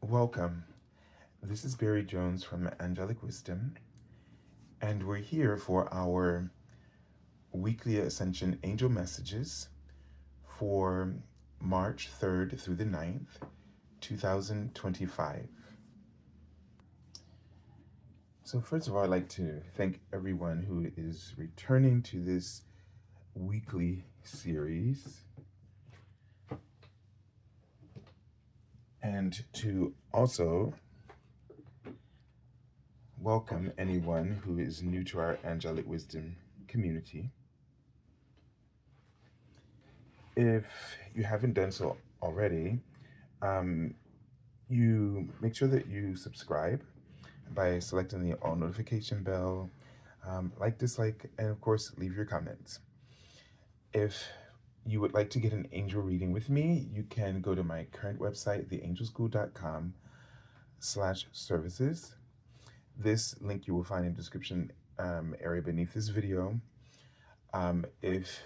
Welcome. This is Barry Jones from Angelic Wisdom, and we're here for our weekly Ascension Angel Messages for March 3rd through the 9th, 2025. So, first of all, I'd like to thank everyone who is returning to this weekly series, and to also welcome anyone who is new to our Angelic Wisdom community. If you haven't done so already, you make sure that you subscribe by selecting the all notification bell, like, dislike, and of course, leave your comments. If you would like to get an angel reading with me, you can go to my current website, theangelschool.com/services. This link you will find in the description area beneath this video. If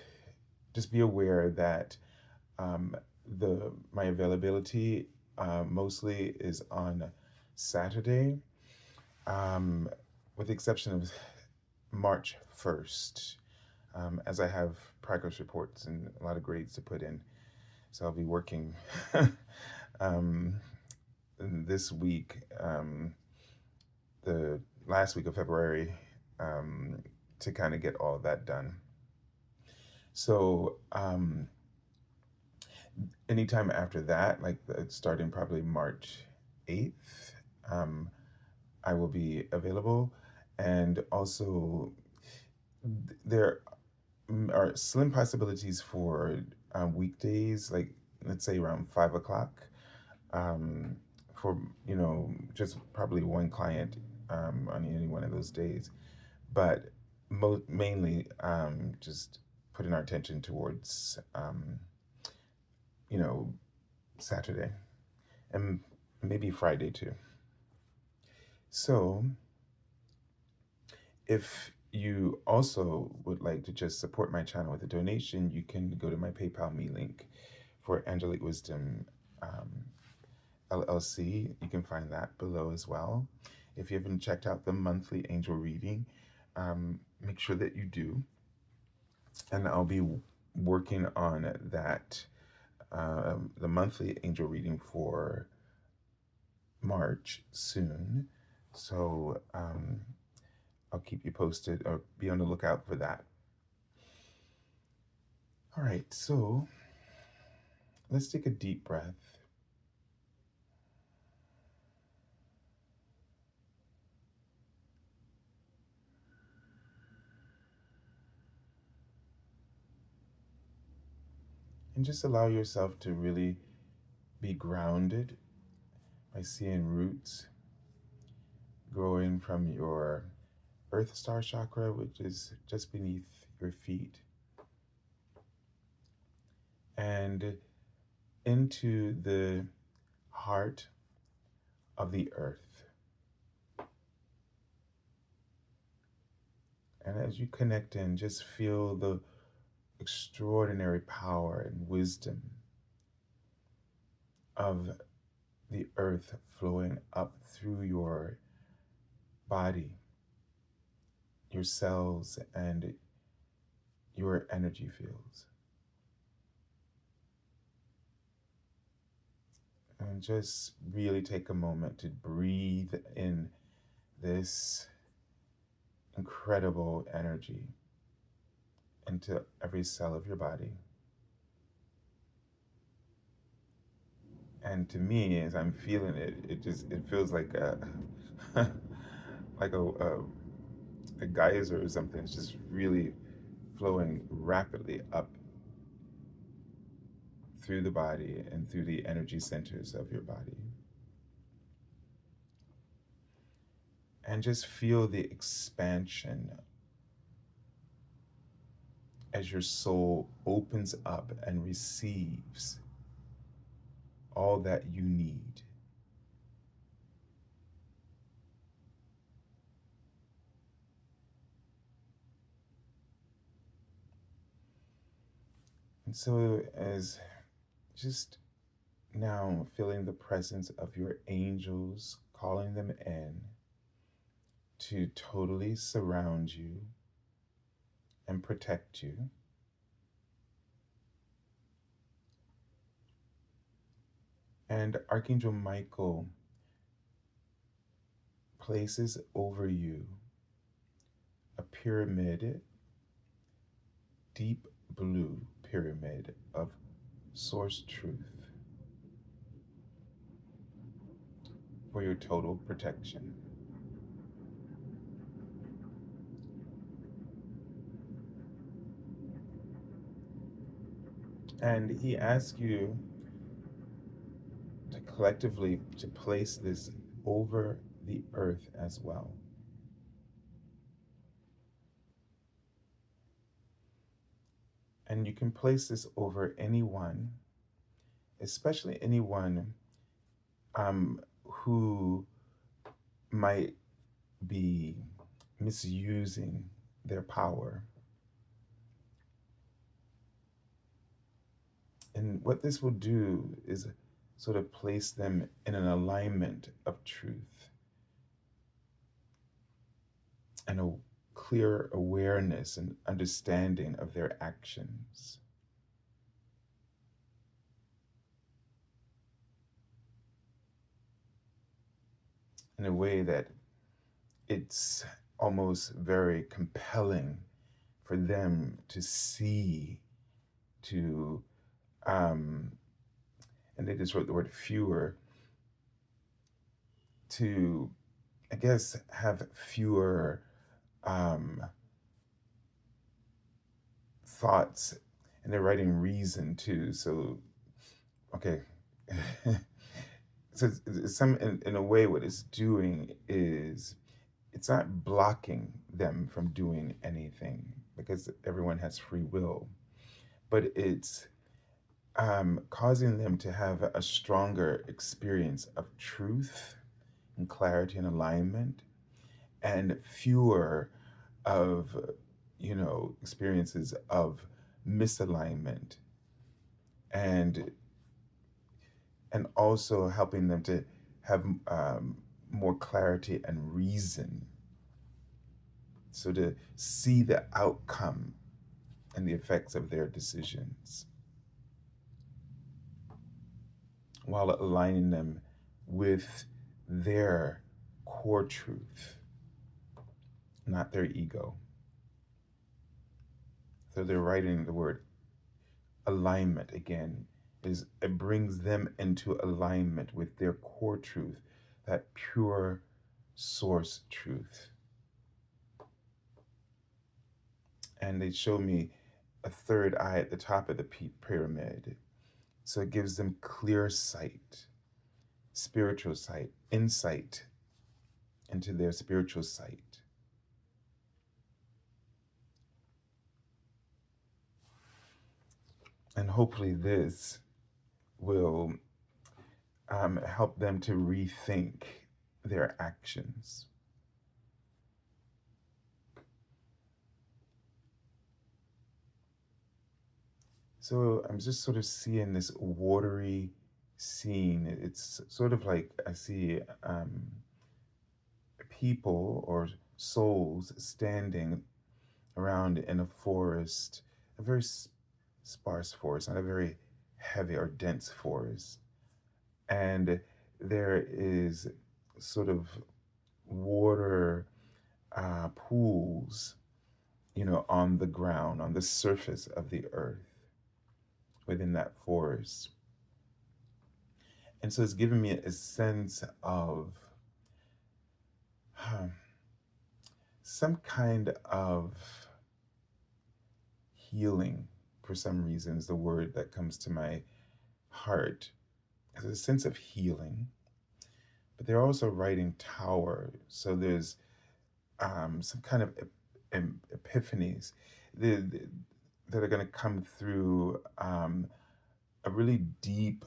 just be aware that my availability mostly is on Saturday, with the exception of March 1st, as I have progress reports and a lot of grades to put in. So I'll be working this week, the last week of February, to kind of get all of that done. So anytime after that, like starting probably March 8th, I will be available. And also, there are slim possibilities for weekdays, like let's say around 5 o'clock, for, just probably one client on any one of those days. But mainly just putting our attention towards, Saturday and maybe Friday too. So if you also would like to just support my channel with a donation, you can go to my PayPal me link for Angelic Wisdom LLC. You can find that below as well. If you haven't checked out the monthly angel reading, make sure that you do. And I'll be working on that, the monthly angel reading for March soon. So I'll keep you posted, or be on the lookout for that. All right, so let's take a deep breath. And just allow yourself to really be grounded by seeing roots growing from your Earth Star chakra, which is just beneath your feet, and into the heart of the earth. And as you connect in, just feel the extraordinary power and wisdom of the earth flowing up through your body, your cells, and your energy fields. And just really take a moment to breathe in this incredible energy into every cell of your body. And to me, as I'm feeling it, it feels like a like a geyser or something. It's just really flowing rapidly up through the body and through the energy centers of your body. And just feel the expansion as your soul opens up and receives all that you need. And so, as just Now, feeling the presence of your angels, calling them in to totally surround you and protect you. And Archangel Michael places over you a pyramid, deep blue pyramid of source truth for your total protection. And he asks you to collectively to place this over the earth as well. And you can place this over anyone, especially anyone who might be misusing their power. And what this will do is sort of place them in an alignment of truth and a clear awareness and understanding of their actions. In a way that it's almost very compelling for them to see, to, and they just wrote the word fewer, to, I guess, have fewer thoughts, and they're writing reason too. So, okay. So, some in a way, what it's doing is it's not blocking them from doing anything because everyone has free will, but it's causing them to have a stronger experience of truth and clarity and alignment, and fewer of experiences of misalignment, and also helping them to have more clarity and reason, so to see the outcome and the effects of their decisions while aligning them with their core truth, not their ego. So they're writing the word alignment again, is it brings them into alignment with their core truth, that pure source truth. And they show me a third eye at the top of the pyramid. So it gives them clear sight, spiritual sight, insight into their spiritual sight. And hopefully this will help them to rethink their actions. So I'm just sort of seeing this watery scene. It's sort of like I see people or souls standing around in a forest, a very sparse forest, not a very heavy or dense forest. And there is sort of water pools, on the ground, on the surface of the earth within that forest. And so it's given me a sense of some kind of healing. For some reason is the word that comes to my heart. There's a sense of healing, but they're also writing tower. So there's some kind of epiphanies that are going to come through a really deep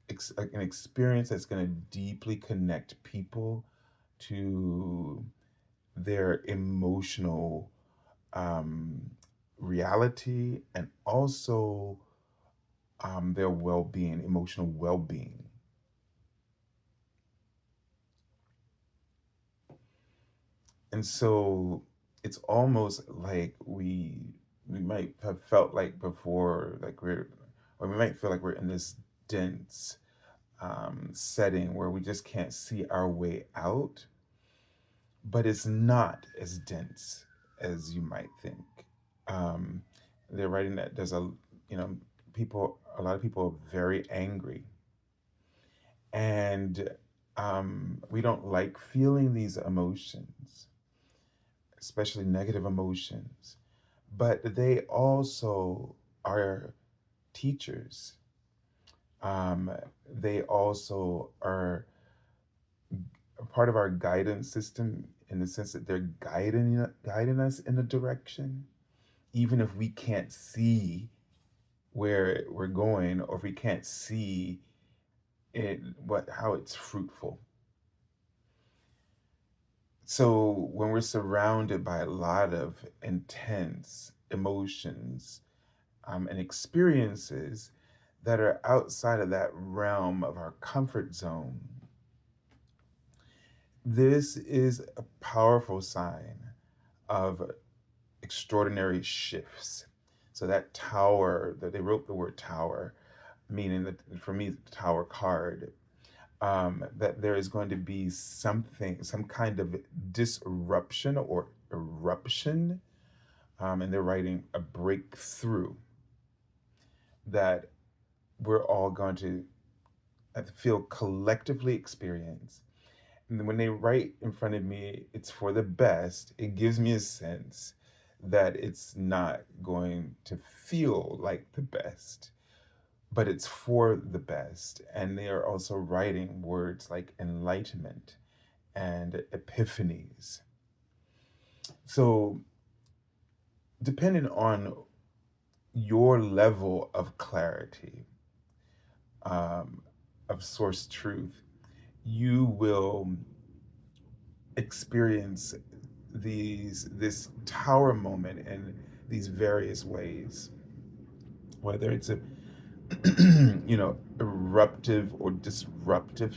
an experience that's going to deeply connect people to their emotional reality, and also their well-being, emotional well-being. And so it's almost like we might have felt like before, like or we might feel like we're in this dense setting where we just can't see our way out, but it's not as dense as you might think. Um, they're writing that there's you know, a lot of people are very angry, and we don't like feeling these emotions, especially negative emotions, but they also are teachers. Um, they also are a part of our guidance system in the sense that they're guiding us in a direction, even if we can't see where we're going, or if we can't see it, what how it's fruitful. So when we're surrounded by a lot of intense emotions and experiences that are outside of that realm of our comfort zone, this is a powerful sign of extraordinary shifts. So that tower, that they wrote the word tower, meaning that for me, the tower card, that there is going to be something, some kind of disruption or eruption, and they're writing a breakthrough that we're all going to feel collectively experience. And when they write in front of me, it's for the best, it gives me a sense that it's not going to feel like the best, but it's for the best. And they are also writing words like enlightenment and epiphanies. So, depending on your level of clarity, um, of source truth, you will experience this tower moment in these various ways, whether it's a eruptive or disruptive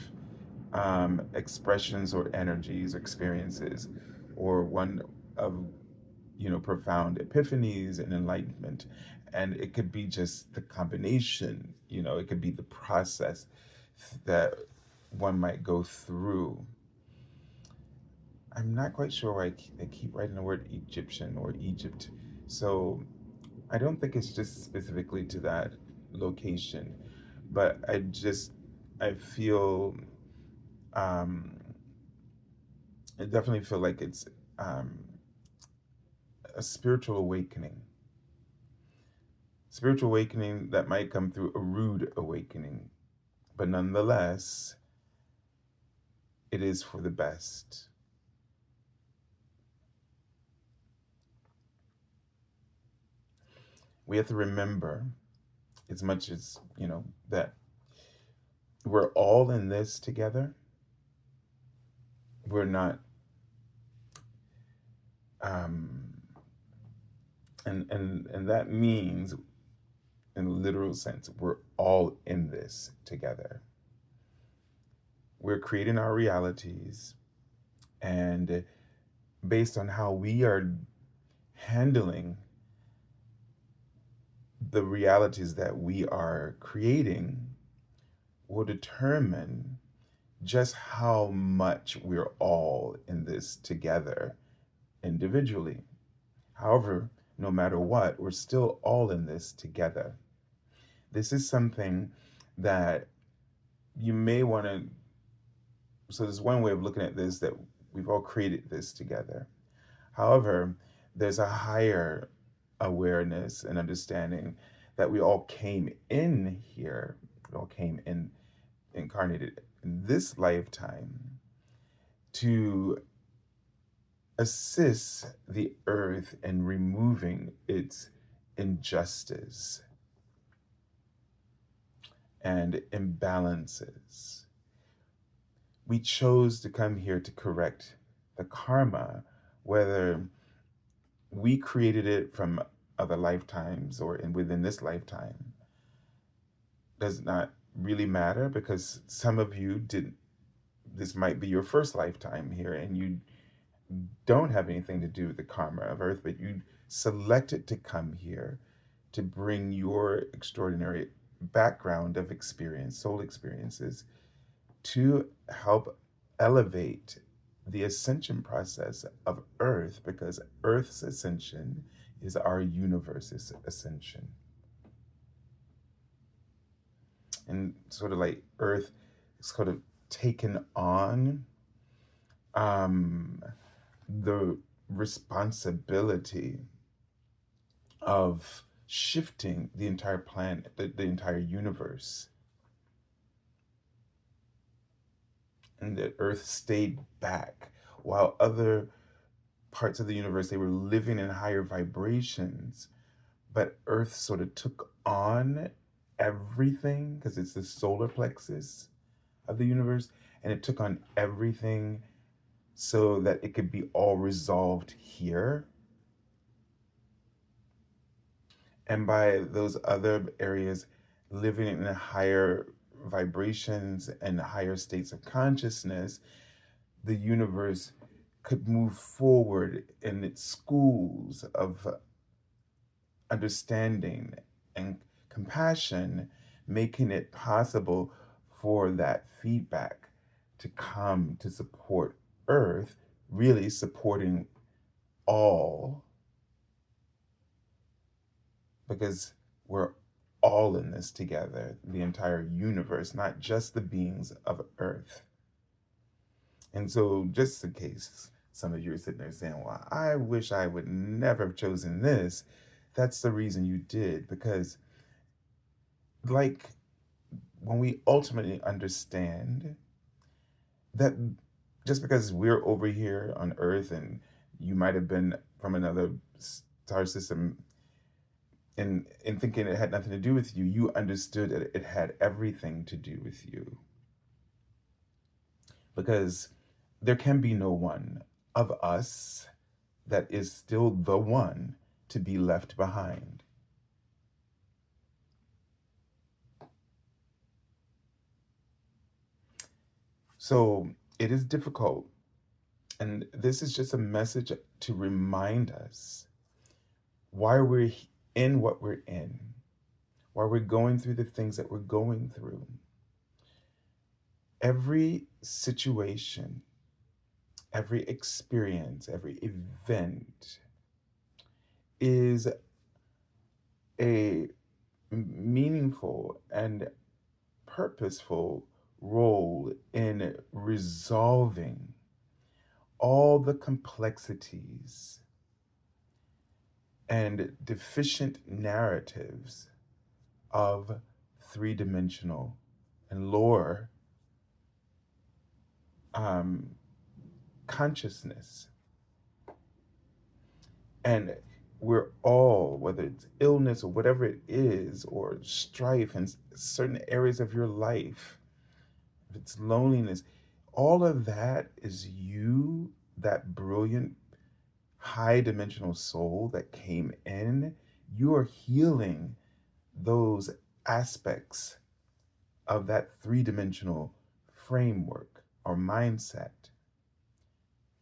expressions or energies or experiences, or one of profound epiphanies and enlightenment. And it could be just the combination, it could be the process that one might go through. I'm not quite sure why they keep writing the word Egyptian or Egypt. So I don't think it's just specifically to that location, but I feel, um, I definitely feel like it's um, a spiritual awakening that might come through a rude awakening, but nonetheless, it is for the best. We have to remember, as much as, that we're all in this together. We're not, um, and that means, in a literal sense, we're all in this together. We're creating our realities, and based on how we are handling the realities that we are creating, will determine just how much we're all in this together individually. However, no matter what, we're still all in this together. This is something that you may want to. So, there's one way of looking at this, that we've all created this together. However, there's a higher awareness and understanding that we all came in here, we all came in, incarnated in this lifetime to assist the earth in removing its injustice and imbalances. We chose to come here to correct the karma, whether we created it from other lifetimes or within this lifetime. does not really matter, because some of you didn't, this might be your first lifetime here, and you don't have anything to do with the karma of Earth, but you selected to come here to bring your extraordinary background of experience, soul experiences, to help elevate the ascension process of Earth, because Earth's ascension is our universe's ascension. And sort of like Earth is sort of taken on the responsibility of shifting the entire planet, the entire universe. And that Earth stayed back while other parts of the universe, they were living in higher vibrations, but Earth sort of took on everything, because it's the solar plexus of the universe, and it took on everything so that it could be all resolved here. And by those other areas living in higher vibrations and higher states of consciousness, the universe could move forward in its schools of understanding and compassion, making it possible for that feedback to come to support Earth, really supporting all, because we're all in this together, the entire universe, not just the beings of Earth. And so, just in case some of you are sitting there saying, well, I wish I would never have chosen this, that's the reason you did. Because, like, when we ultimately understand that just because we're over here on Earth and you might have been from another star system, and in thinking it had nothing to do with you, you understood that it had everything to do with you. Because there can be no one of us that is still the one to be left behind. So it is difficult. And this is just a message to remind us why we're in what we're in, why we're going through the things that we're going through. Every situation, every experience, every event is a meaningful and purposeful role in resolving all the complexities and deficient narratives of three-dimensional and lower consciousness. And we're all, whether it's illness or whatever it is, or strife in certain areas of your life, if it's loneliness, all of that is you, that brilliant, high dimensional soul that came in. You are healing those aspects of that three-dimensional framework or mindset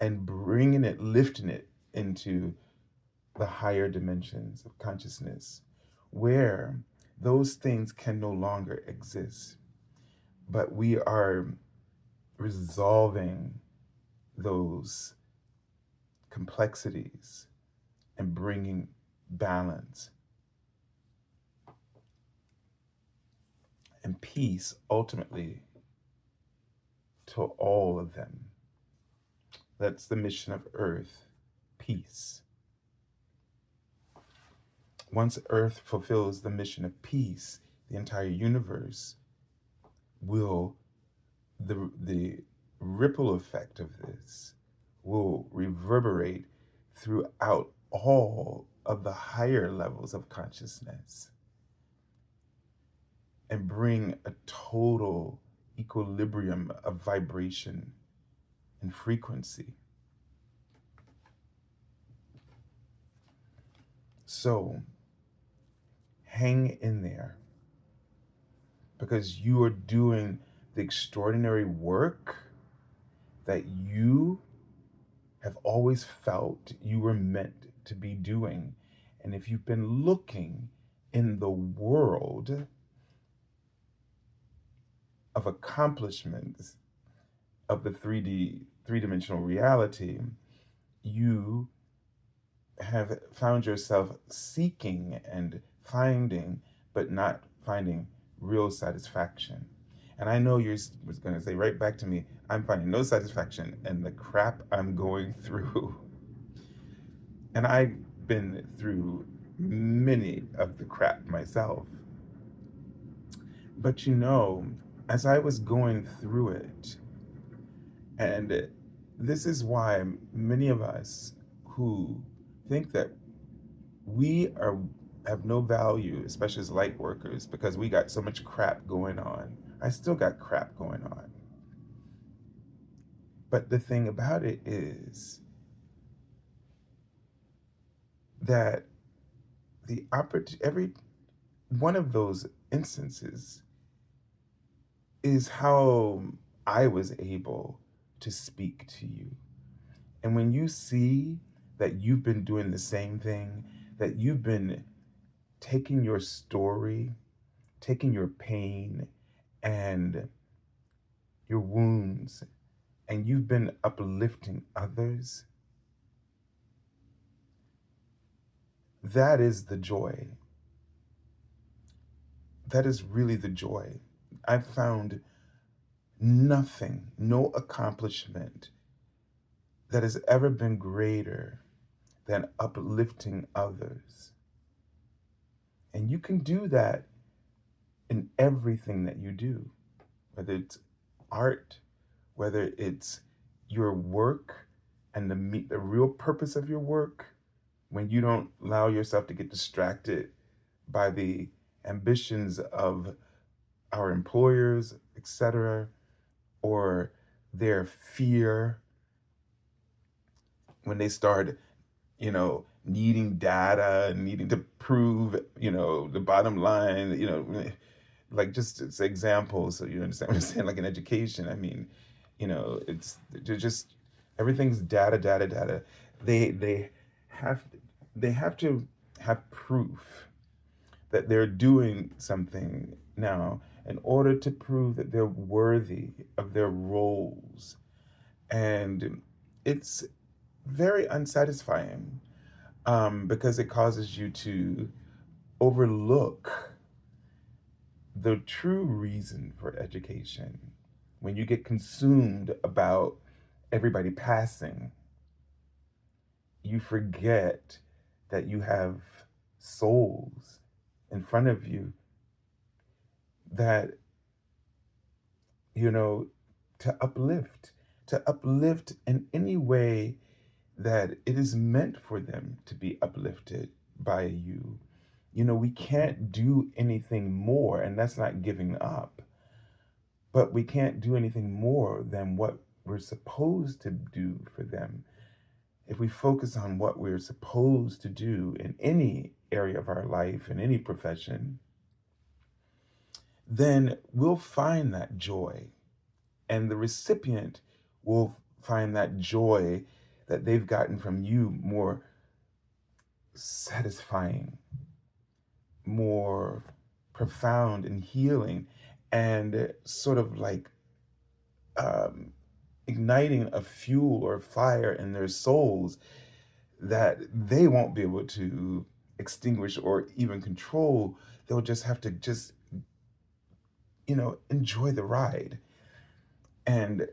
and bringing it, lifting it into the higher dimensions of consciousness, where those things can no longer exist. But we are resolving those complexities and bringing balance and peace ultimately to all of them. That's the mission of Earth, peace. Once Earth fulfills the mission of peace, the entire universe will, the ripple effect of this will reverberate throughout all of the higher levels of consciousness and bring a total equilibrium of vibration and frequency. So hang in there. because you are doing the extraordinary work that you have always felt you were meant to be doing. And if you've been looking in the world of accomplishments of the 3D, 3 dimensional reality, you have found yourself seeking and finding, but not finding real satisfaction. And I know you're was going to say right back to me, I'm finding no satisfaction in the crap I'm going through. And I've been through many of the crap myself. But as I was going through it, and this is why many of us who think that we are have no value, especially as light workers, because we got so much crap going on. I still got crap going on. But the thing about it is that every one of those instances is how I was able to speak to you. And when you see that you've been doing the same thing, that you've been taking your story, taking your pain and your wounds, and you've been uplifting others, that is the joy. That is really the joy. I've found nothing, no accomplishment that has ever been greater than uplifting others. And you can do that in everything that you do, whether it's art, whether it's your work and the real purpose of your work, when you don't allow yourself to get distracted by the ambitions of our employers, etc., or their fear when they start, needing data and needing to prove, the bottom line, like just it's examples so you understand what I'm saying, like in education. I mean, it's they're just everything's data, data, data. They have they have to have proof that they're doing something now in order to prove that they're worthy of their roles. And it's very unsatisfying, because it causes you to overlook the true reason for education. When you get consumed about everybody passing, you forget that you have souls in front of you that, you know, to uplift in any way that it is meant for them to be uplifted by you. We can't do anything more, and that's not giving up, but we can't do anything more than what we're supposed to do for them. If we focus on what we're supposed to do in any area of our life, in any profession, then we'll find that joy. And the recipient will find that joy that they've gotten from you more satisfying, more profound and healing, and sort of like um, igniting a fuel or fire in their souls that they won't be able to extinguish or even control. They'll just have to enjoy the ride. And,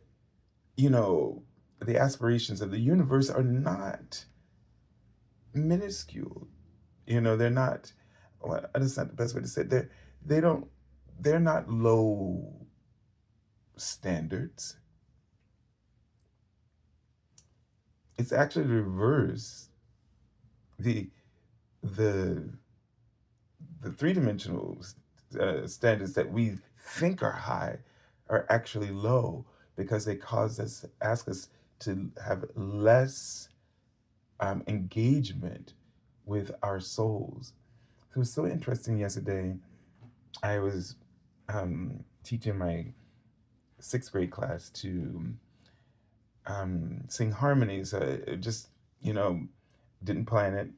you know, the aspirations of the universe are not minuscule. They're not, well, that's not the best way to say it. They don't, they're not low standards. It's actually the reverse. The, the, the 3 dimensional standards that we think are high are actually low, because they ask us to have less engagement with our souls. So it was so interesting yesterday. I was teaching my sixth grade class to sing harmonies. It just, you know, didn't plan it,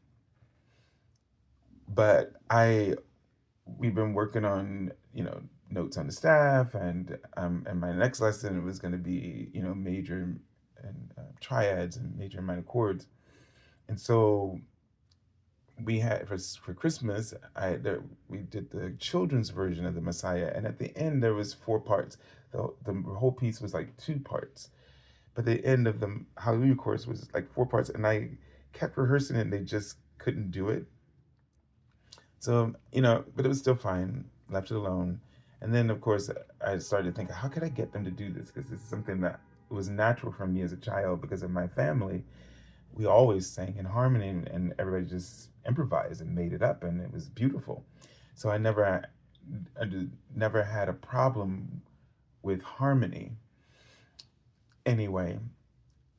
but we've been working on, notes on the staff, and my next lesson was going to be, major and triads and major and minor chords. And so we had for Christmas, we did the children's version of the Messiah, and at the end there was four parts. The whole piece was like two parts, but the end of the Hallelujah chorus was like four parts, and I kept rehearsing it, and they just couldn't do it. So, but it was still fine. Left it alone. And then, of course, I started thinking, how could I get them to do this? Because it's something that was natural for me as a child because of my family. We always sang in harmony, and everybody just improvised and made it up, and it was beautiful. So I never had a problem with harmony. Anyway,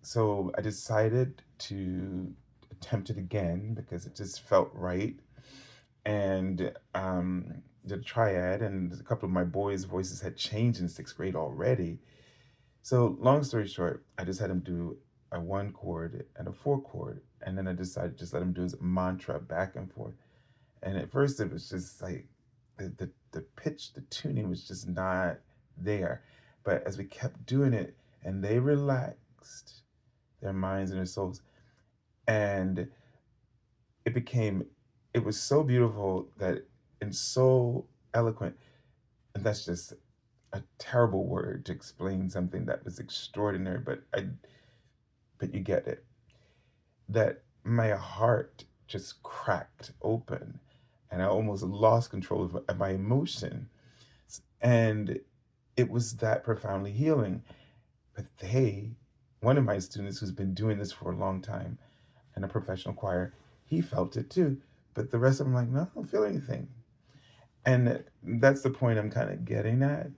so I decided to attempt it again because it just felt right. And the triad, and a couple of my boys' voices had changed in sixth grade already. So long story short, I just had them do a one chord and a four chord, and then I decided to just let them do his mantra back and forth. And at first it was just like the pitch, the tuning was just not there. But as we kept doing it, and they relaxed their minds and their souls, and it became, it was so beautiful that, and so eloquent, and that's just a terrible word to explain something that was extraordinary, but you get it, that my heart just cracked open, and I almost lost control of my emotion, and it was that profoundly healing. But one of my students who's been doing this for a long time in a professional choir, he felt it too. But the rest of them, like, no, I don't feel anything. And that's the point I'm kind of getting at.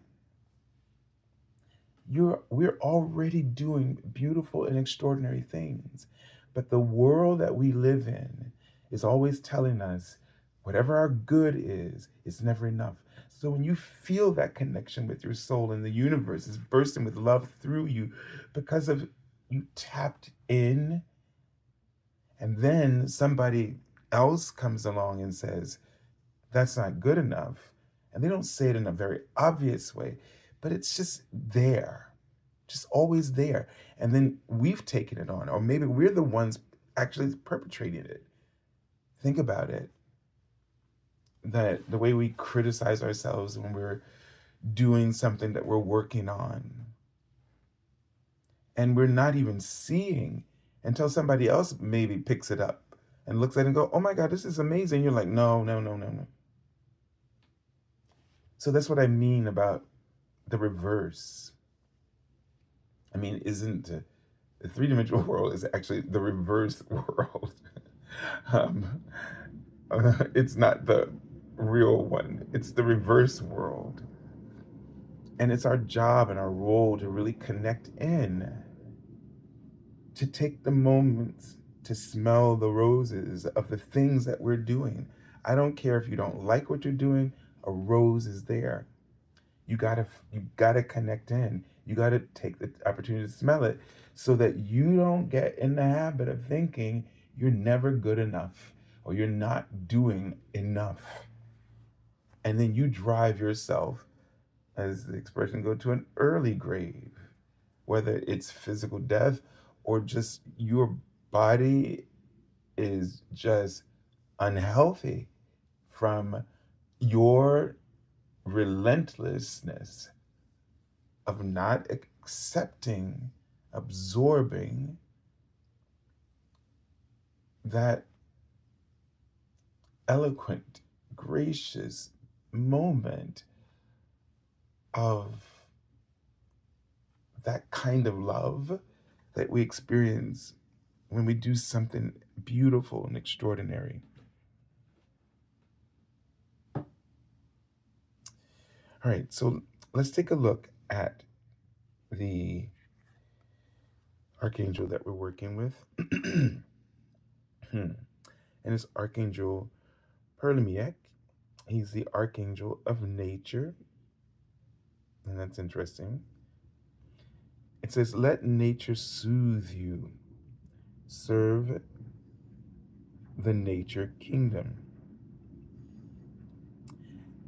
We're already doing beautiful and extraordinary things. But the world that we live in is always telling us whatever our good is, it's never enough. So when you feel that connection with your soul and the universe is bursting with love through you because of you tapped in, and then somebody else comes along and says, that's not good enough. And they don't say it in a very obvious way, but it's just there, just always there. And then we've taken it on, or maybe we're the ones actually perpetrating it. Think about it. That the way we criticize ourselves when we're doing something that we're working on, and we're not even seeing until somebody else maybe picks it up and looks at it and go, oh my God, this is amazing. You're like, no, no, no, no, no. So that's what I mean about the reverse. I mean, isn't the three-dimensional world is actually the reverse world. um, it's not the real one. It's the reverse world. And it's our job and our role to really connect in, to take the moments to smell the roses of the things that we're doing. I don't care if you don't like what you're doing, a rose is there. You gotta connect in. You gotta take the opportunity to smell it so that you don't get in the habit of thinking you're never good enough or you're not doing enough. And then you drive yourself, as the expression go, to an early grave, whether it's physical death or just your body is just unhealthy from your relentlessness of not accepting, absorbing that eloquent, gracious moment of that kind of love that we experience when we do something beautiful and extraordinary. All right, so let's take a look at the archangel that we're working with. And it's Archangel Purlimiek. He's the archangel of nature. and that's interesting. It says, let nature soothe you, serve the nature kingdom.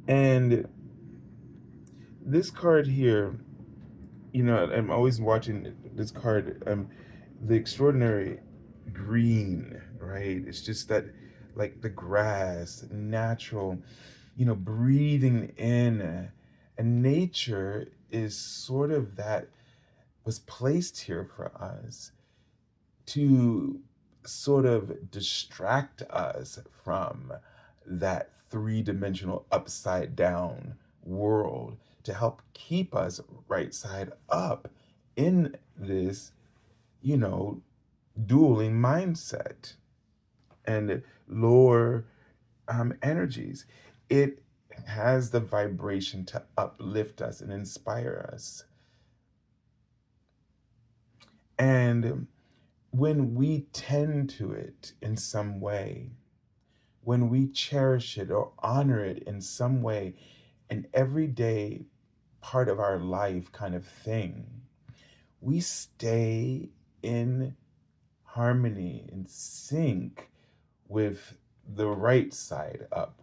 And this card here, I'm always watching this card, the extraordinary green, right? It's just that, like the grass, natural, breathing in. And nature is sort of that, was placed here for us to sort of distract us from that three-dimensional upside down world, to help keep us right side up in this, you know, dueling mindset and lower energies. It has the vibration to uplift us and inspire us. And when we tend to it in some way, when we cherish it or honor it in some way, an everyday part of our life kind of thing, we stay in harmony, in sync with the right side of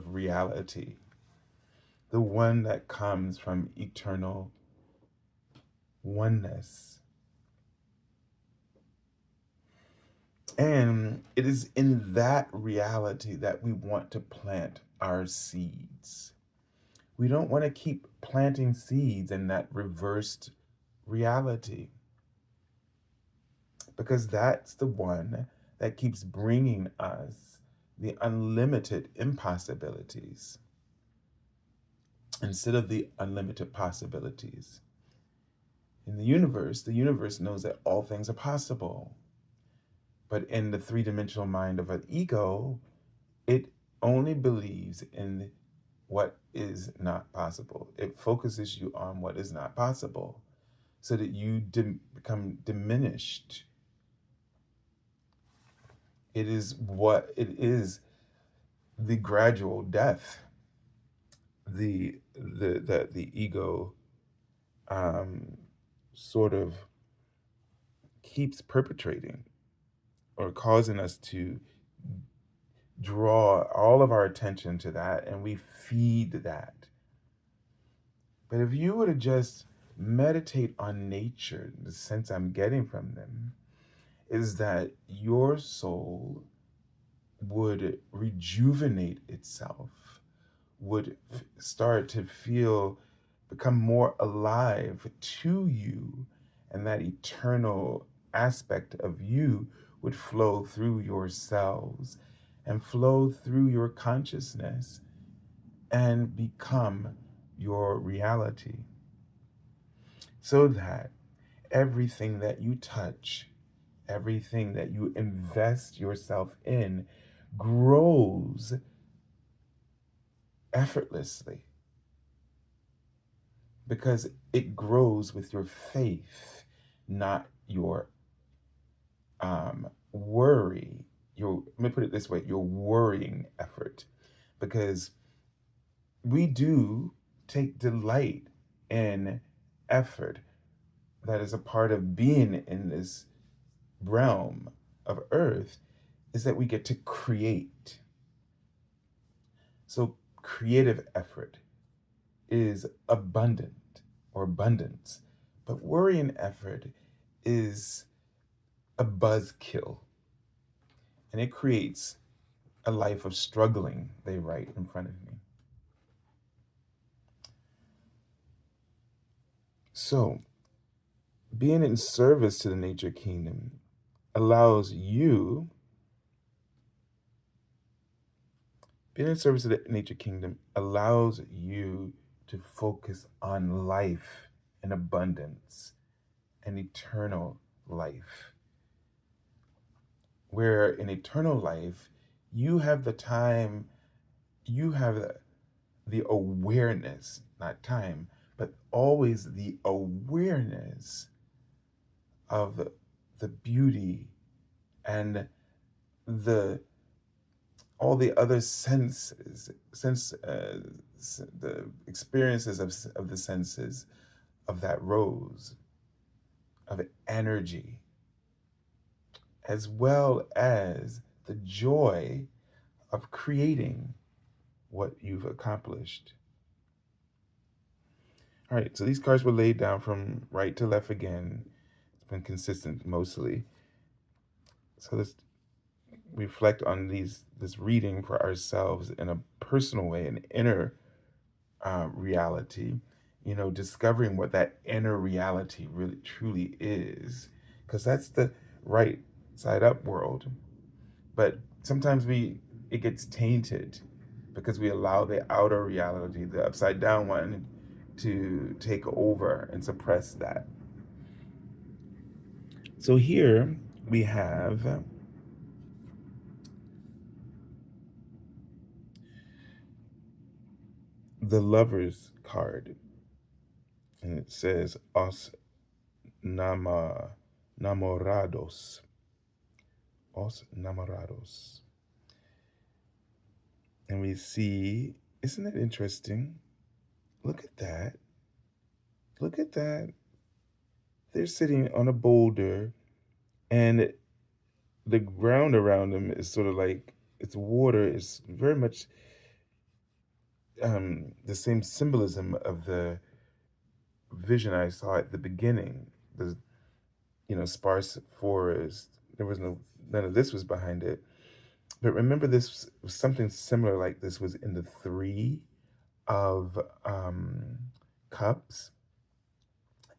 reality, the one that comes from eternal oneness. And it is in that reality that we want to plant our seeds. We don't want to keep planting seeds in that reversed reality, because that's the one that keeps bringing us the unlimited impossibilities instead of the unlimited possibilities. In the universe knows that all things are possible. But in the three-dimensional mind of an ego, it only believes in what is not possible. It focuses you on what is not possible so that you become diminished. It is the gradual death, that the ego sort of keeps perpetrating, or causing us to draw all of our attention to that, and we feed that. But if you were to just meditate on nature, the sense I'm getting from them is that your soul would rejuvenate itself, would start to become more alive to you, and that eternal aspect of you would flow through your cells and flow through your consciousness and become your reality. So that everything that you touch, everything that you invest yourself in, grows effortlessly, because it grows with your faith, not your worry. Let me put it this way, your worrying effort, because we do take delight in effort. That is a part of being in this realm of earth, is that we get to create. So creative effort is abundant or abundance, but worrying effort is a buzzkill, and it creates a life of struggling, they write in front of me. So being in service to the nature kingdom allows you, being in service to the nature kingdom allows you to focus on life and abundance and eternal life. Where in eternal life, you have the time, you have the awareness, not time, but always the awareness of the beauty and the all the other the experiences of the senses of that rose, of energy, as well as the joy of creating what you've accomplished. All right, so these cards were laid down from right to left again. It's been consistent mostly. So let's reflect on this reading for ourselves in a personal way, an inner reality. Discovering what that inner reality really truly is, because that's the right side up world. But sometimes it gets tainted because we allow the outer reality, the upside down one, to take over and suppress that. So here we have the Lovers card, and it says Os nama namorados. Os namorados. And we see, isn't it interesting? Look at that. Look at that. They're sitting on a boulder, and the ground around them is sort of like it's water. It's very much the same symbolism of the vision I saw at the beginning. The sparse forest. There was none of this was behind it. But remember, this was something similar like this was in the three of cups,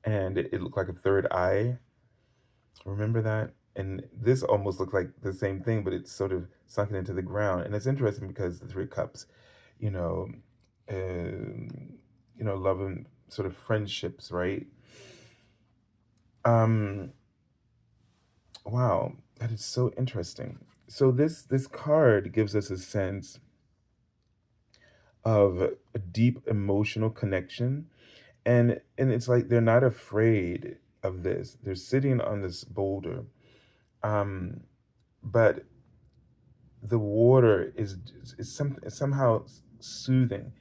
and it looked like a third eye. Remember that? And this almost looks like the same thing, but it's sort of sunken into the ground. And it's interesting because the three cups, you know, love and sort of friendships, right? Um, wow, that is so interesting. So this card gives us a sense of a deep emotional connection, and it's like they're not afraid of this. They're sitting on this boulder, um, but the water is somehow soothing.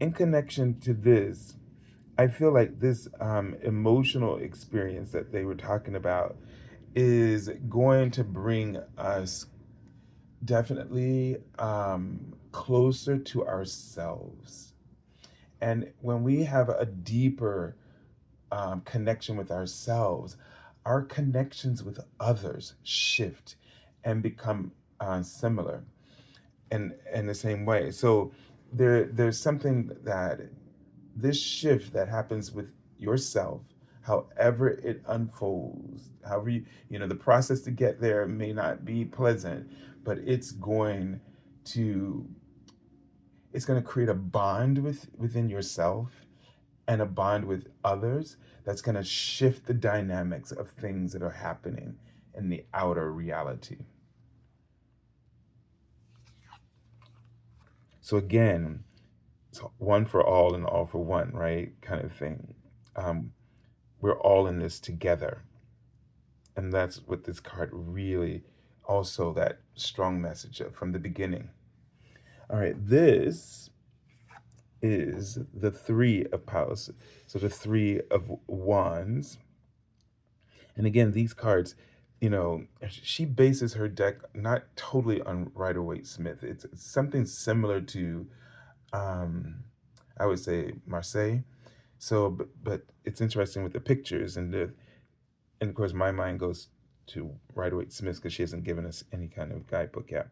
In connection to this, I feel like this emotional experience that they were talking about is going to bring us definitely closer to ourselves. And when we have a deeper connection with ourselves, our connections with others shift and become similar in the same way. So there's something that this shift that happens with yourself, however it unfolds, however the process to get there may not be pleasant, but to it's going to create a bond within yourself and a bond with others that's going to shift the dynamics of things that are happening in the outer reality. So again, it's one for all and all for one, right? Kind of thing. Um, we're all in this together. And that's what this card really also that strong message from the beginning. All right, this is the three of powers. So the three of wands. And again, these cards, she bases her deck not totally on Rider Waite Smith. It's something similar to, um, I would say, Marseille. So, but it's interesting with the pictures and of course my mind goes to Rider Waite Smith because she hasn't given us any kind of guidebook yet.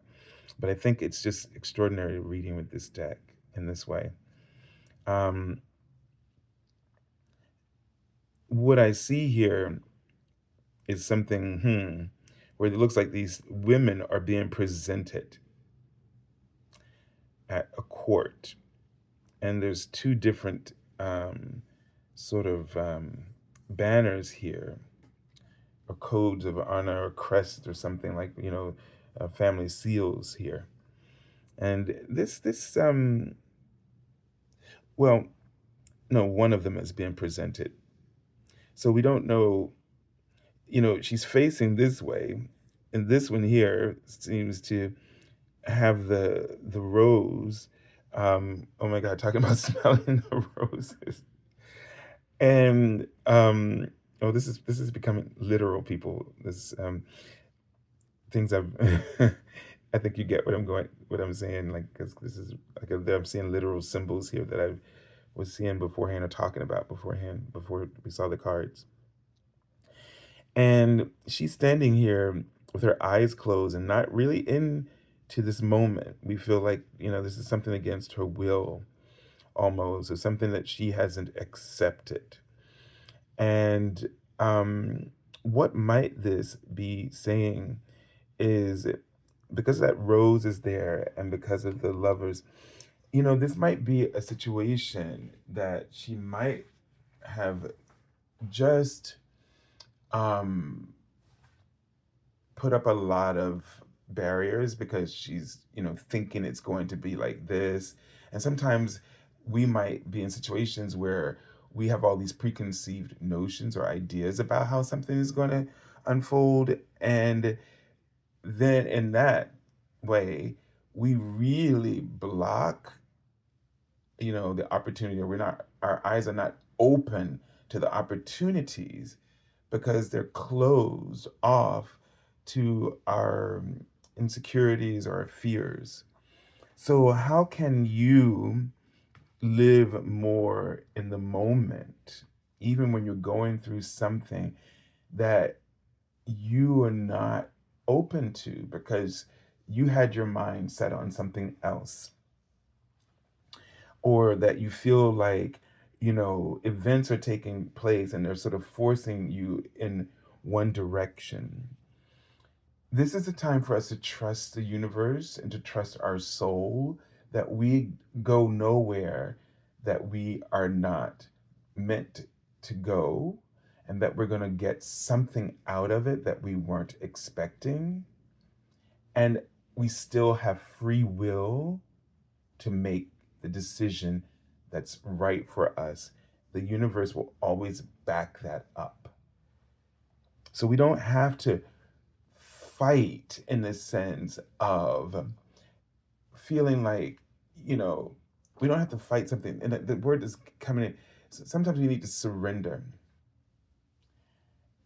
But I think it's just extraordinary reading with this deck in this way. Um, what I see here is something where it looks like these women are being presented at a court, and there's two different sort of banners here, or codes of honor, or crest, or something like family seals here. And this well, no, one of them is being presented. So we don't know, she's facing this way, and this one here seems to have the rose. Oh my God, talking about smelling the roses. And oh, this is becoming literal, people. This things I've I think you get what I'm saying, like, because this is like I'm seeing literal symbols here that I was seeing beforehand or talking about beforehand before we saw the cards. And she's standing here with her eyes closed and not really into this moment. We feel like, this is something against her will almost, or something that she hasn't accepted. And what might this be saying is, because that rose is there and because of the lovers, this might be a situation that she might have just um put up a lot of barriers because she's, thinking it's going to be like this. And sometimes we might be in situations where we have all these preconceived notions or ideas about how something is going to unfold. And then in that way, we really block, the opportunity, or our eyes are not open to the opportunities because they're closed off to our insecurities or our fears. So, how can you live more in the moment, even when you're going through something that you are not open to because you had your mind set on something else? Or that you feel like, events are taking place and they're sort of forcing you in one direction. This is a time for us to trust the universe and to trust our soul, that we go nowhere that we are not meant to go, and that we're going to get something out of it that we weren't expecting. And we still have free will to make the decision that's right for us. The universe will always back that up. So we don't have to fight in the sense of feeling like, you know, we don't have to fight something. And the word is coming in. Sometimes we need to surrender.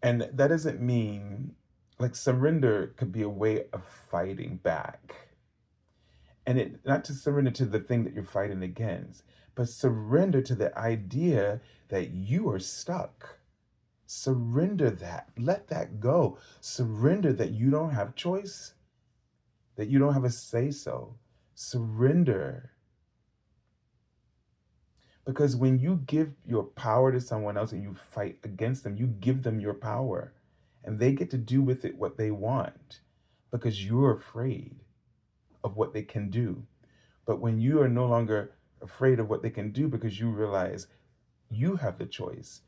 And that doesn't mean, like, surrender could be a way of fighting back. And it not to surrender to the thing that you're fighting against, but surrender to the idea that you are stuck. Surrender that. Let that go. Surrender that you don't have choice, that you don't have a say so. Surrender. Because when you give your power to someone else and you fight against them, you give them your power. And they get to do with it what they want because you're afraid of what they can do. But when you are no longer afraid of what they can do because you realize you have the choice,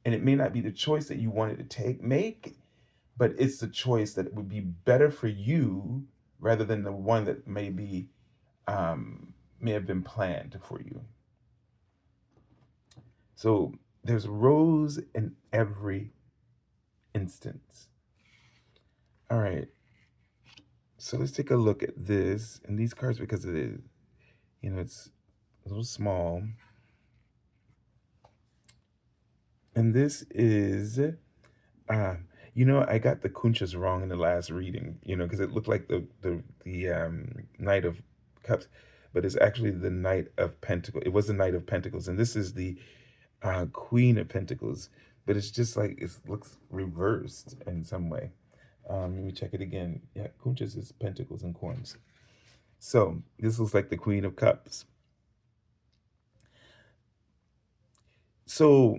and it may not be the choice that you wanted to make, but it's the choice that would be better for you rather than the one that may have been planned for you. So there's rose in every instance. All right. So let's take a look at this and these cards, because it is, it's a little small. And this is, I got the kunchas wrong in the last reading, because it looked like the Knight of Cups, but it's actually the Knight of Pentacles. It was the Knight of Pentacles, and this is the Queen of Pentacles, but it's just like it looks reversed in some way. Let me check it again. Yeah, kunchas is Pentacles and Coins. So this looks like the Queen of Cups. So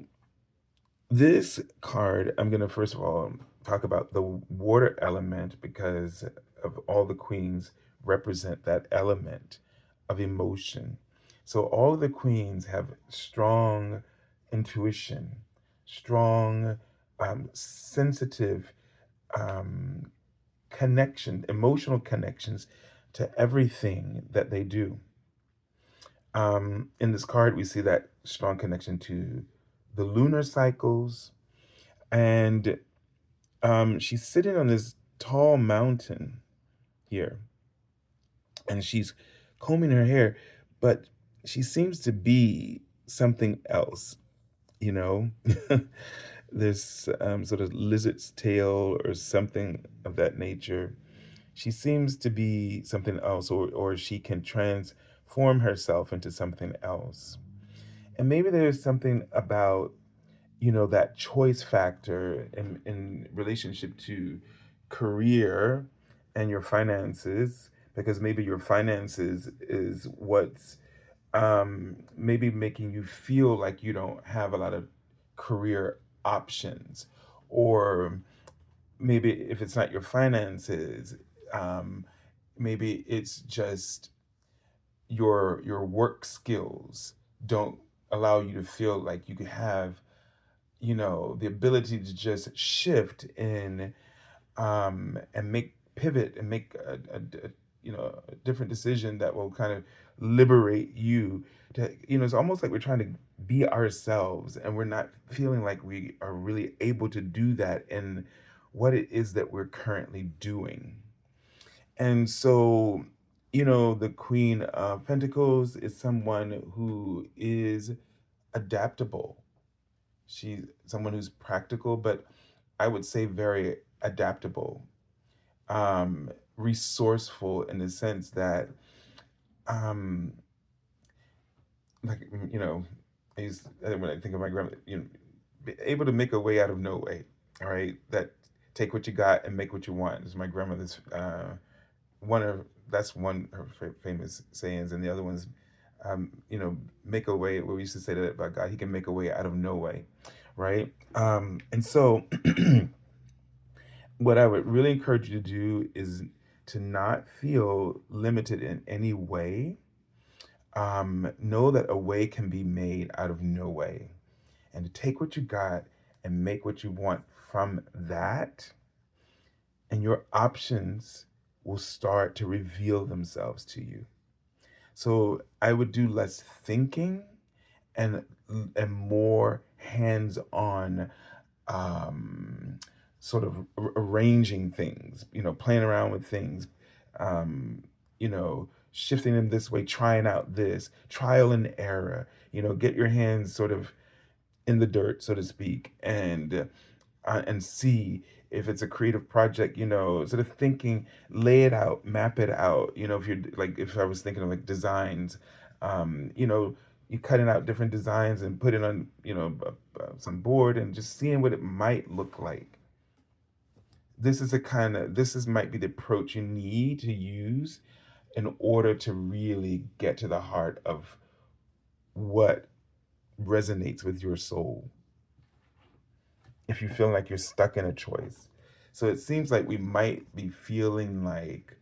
this card, I'm going to first of all talk about the water element, because of all the queens represent that element of emotion. So all of the queens have strong intuition, strong, sensitive emotional connections to everything that they do. In this card, we see that strong connection to the lunar cycles, and she's sitting on this tall mountain here, and she's combing her hair, but she seems to be something else, you know? This sort of lizard's tail or something of that nature. She seems to be something else, or she can transform herself into something else. And maybe there's something about, that choice factor in relationship to career and your finances, because maybe your finances is what's maybe making you feel like you don't have a lot of career options. Or maybe if it's not your finances, um, maybe it's just your work skills don't allow you to feel like you could have, the ability to just shift in, and make pivot and make a different decision that will kind of liberate you to, it's almost like we're trying to be ourselves, and we're not feeling like we are really able to do that in what it is that we're currently doing. And so, the Queen of Pentacles is someone who is adaptable. She's someone who's practical, but I would say very adaptable, resourceful in the sense that, um, like, when I think of my grandma, be able to make a way out of no way. All right, that take what you got and make what you want. This is my grandmother's one of that's one of her famous sayings, and the other one's, make a way. Well, we used to say that about God. He can make a way out of no way, right? And so, what I would really encourage you to do is to not feel limited in any way. Know that a way can be made out of no way, and to take what you got and make what you want from that, and your options will start to reveal themselves to you. So I would do less thinking and more hands-on, um, sort of arranging things, playing around with things, shifting in this way, trying out this, trial and error, get your hands sort of in the dirt, so to speak, and see if it's a creative project, sort of thinking, lay it out, map it out. If you're like, if I was thinking of like designs, you cutting out different designs and put it on, some board and just seeing what it might look like. This might be the approach you need to use in order to really get to the heart of what resonates with your soul, if you feel like you're stuck in a choice. So it seems like we might be feeling like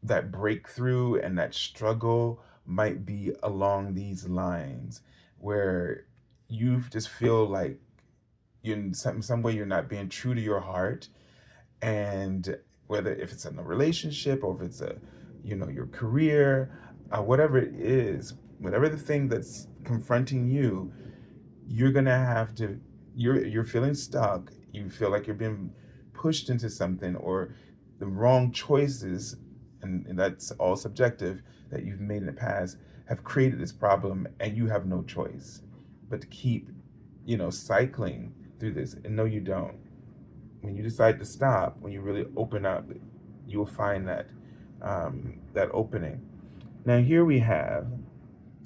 that breakthrough and that struggle might be along these lines, where you just feel like you're in some way you're not being true to your heart. And whether if it's in a relationship, or if it's your career, whatever it is, whatever the thing that's confronting you, you're gonna have to, you're feeling stuck, you feel like you're being pushed into something, or the wrong choices, and that's all subjective, that you've made in the past have created this problem, and you have no choice but to keep, cycling through this. And no, you don't. When you decide to stop, when you really open up, you'll find that opening. Now here we have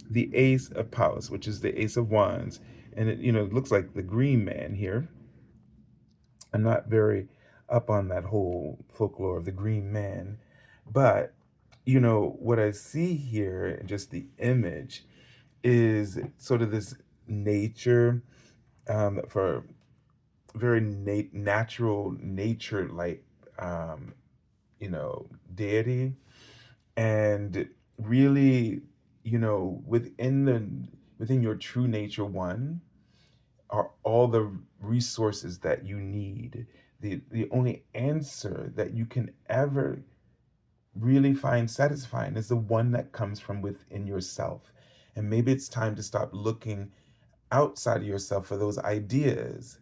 the Ace of Paus, which is the Ace of Wands, and it looks like the Green Man here. I'm not very up on that whole folklore of the Green Man, but what I see here, just the image, is sort of this nature, for very natural nature, like, um, deity, and really, within your true nature one are all the resources that you need. The only answer that you can ever really find satisfying is the one that comes from within yourself. And maybe it's time to stop looking outside of yourself for those ideas,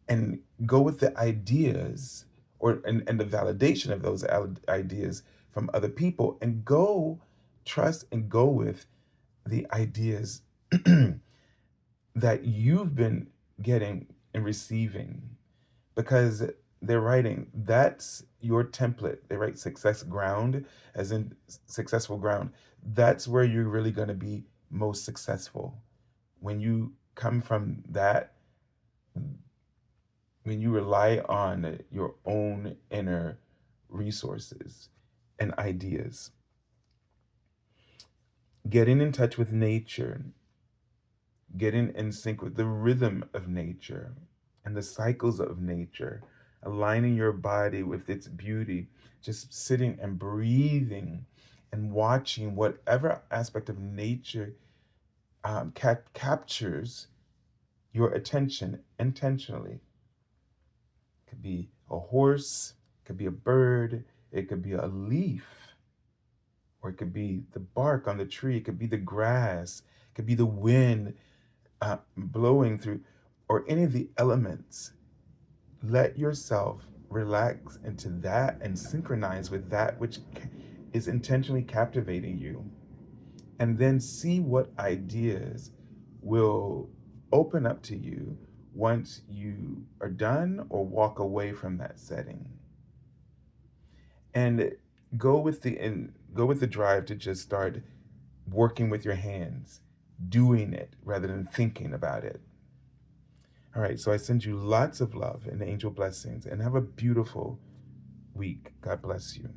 and go with the ideas, and the validation of those ideas from other people, and go trust and go with the ideas that you've been getting and receiving, because they're writing that's your template. They write success ground, as in successful ground. That's where you're really going to be most successful. When you come from that, when you rely on your own inner resources and ideas, getting in touch with nature, getting in sync with the rhythm of nature and the cycles of nature, aligning your body with its beauty, just sitting and breathing and watching whatever aspect of nature captures your attention intentionally. It could be a horse, it could be a bird, it could be a leaf, or it could be the bark on the tree, it could be the grass, it could be the wind blowing through, or any of the elements. Let yourself relax into that and synchronize with that which is intentionally captivating you. And then see what ideas will open up to you once you are done or walk away from that setting. And go with the drive to just start working with your hands, doing it rather than thinking about it. All right, so I send you lots of love and angel blessings, and have a beautiful week. God bless you.